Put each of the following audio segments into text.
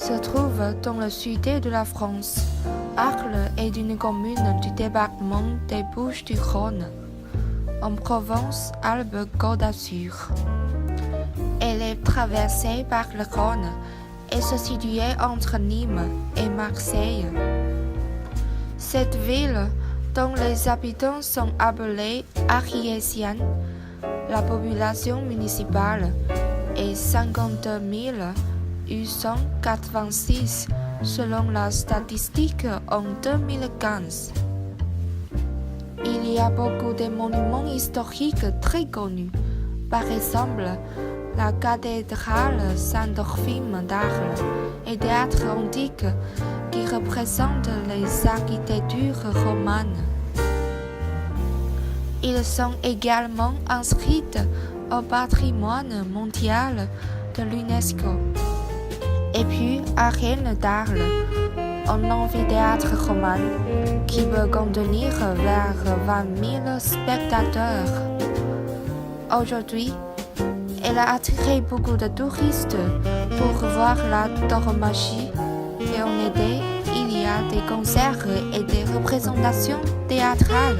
se trouve dans le sud de la France. Arles est une commune du département des Bouches-du-Rhône, en Provence-Alpes-Côte d'Azur. Elle est traversée par le Rhône et se situe entre Nîmes et Marseille. Cette ville, dont les habitants sont appelés Ariésiens, la population municipale est 52 886 selon la statistique en 2015. Il y a beaucoup de monuments historiques très connus, par exemple la cathédrale Saint-Trophime d'Arles et théâtre antique qui représentent les architectures romanes. Ils sont également inscrits au patrimoine mondial de l'UNESCO. Et puis à Rennes d'Arles, un amphithéâtre roman qui peut contenir vers 20 000 spectateurs. Aujourd'hui, elle a attiré beaucoup de touristes pour voir la tauromachie et en été, il y a des concerts et des représentations théâtrales.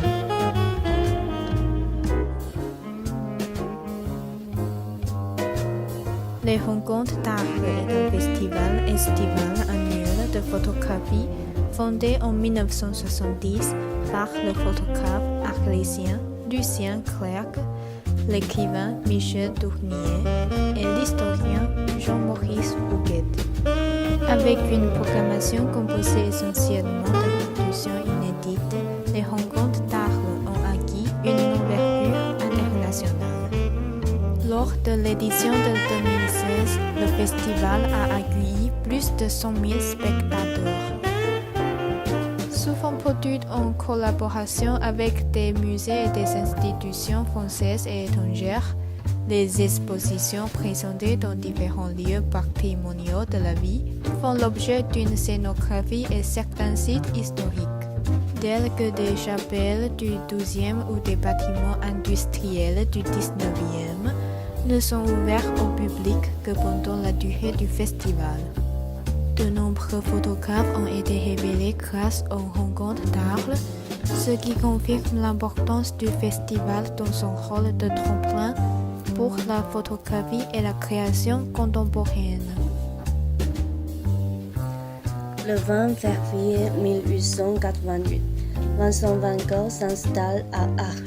Les Rencontres d'Arles est un festival estival annuel de photographie fondé en 1970 par le photographe arlésien Lucien Clerc, l'écrivain Michel Tournier et l'historien Jean-Maurice Huguette. Avec une programmation composée essentiellement de productions inédites, les Rencontres d'Arles ont acquis une envergure internationale. Lors de l'édition de 2016, le festival a accueilli plus de 100 000 spectateurs. Souvent produite en collaboration avec des musées et des institutions françaises et étrangères, les expositions présentées dans différents lieux patrimoniaux de la vie font l'objet d'une scénographie et certains sites historiques, tels que des chapelles du XIIe ou des bâtiments industriels du XIXe, ne sont ouverts au public que pendant la durée du festival. De nombreux photographes ont été révélés grâce aux Rencontres d'Arles, ce qui confirme l'importance du festival dans son rôle de tremplin pour la photographie et la création contemporaine. Le 20 février 1888, Vincent Van Gogh s'installe à Arles.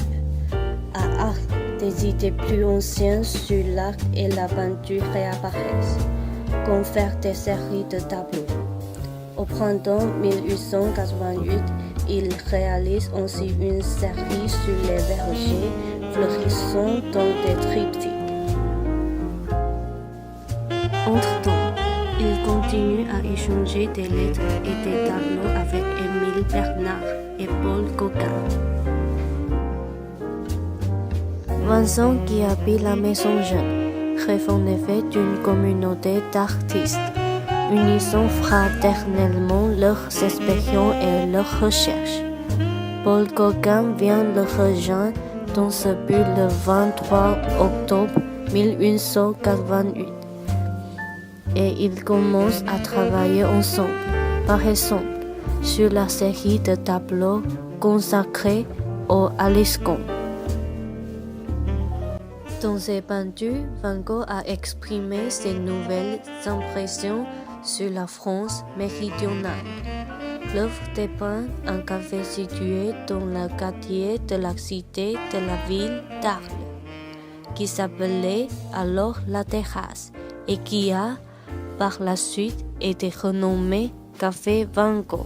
À Arles, des idées plus anciennes sur l'art et la peinture réapparaissent, comme faire des séries de tableaux. Au printemps 1888, il réalise aussi une série sur les vergers fleurissant dans des triptyques. Entre-temps, il continue à échanger des lettres et des tableaux avec Émile Bernard et Paul Gauguin. Vincent, qui habite la Maison Jeune, rêve en effet d'une communauté d'artistes, unissant fraternellement leurs expériences et leurs recherches. Paul Gauguin vient le rejoindre dans ce but le 23 octobre 1888 et ils commencent à travailler ensemble, par exemple, sur la série de tableaux consacrés au Aliscombe. Dans ses peintures, Van Gogh a exprimé ses nouvelles impressions sur la France méridionale. L'œuvre dépeint un café situé dans le quartier de la cité de la ville d'Arles, qui s'appelait alors La Terrasse et qui a, par la suite, été renommé Café Van Gogh.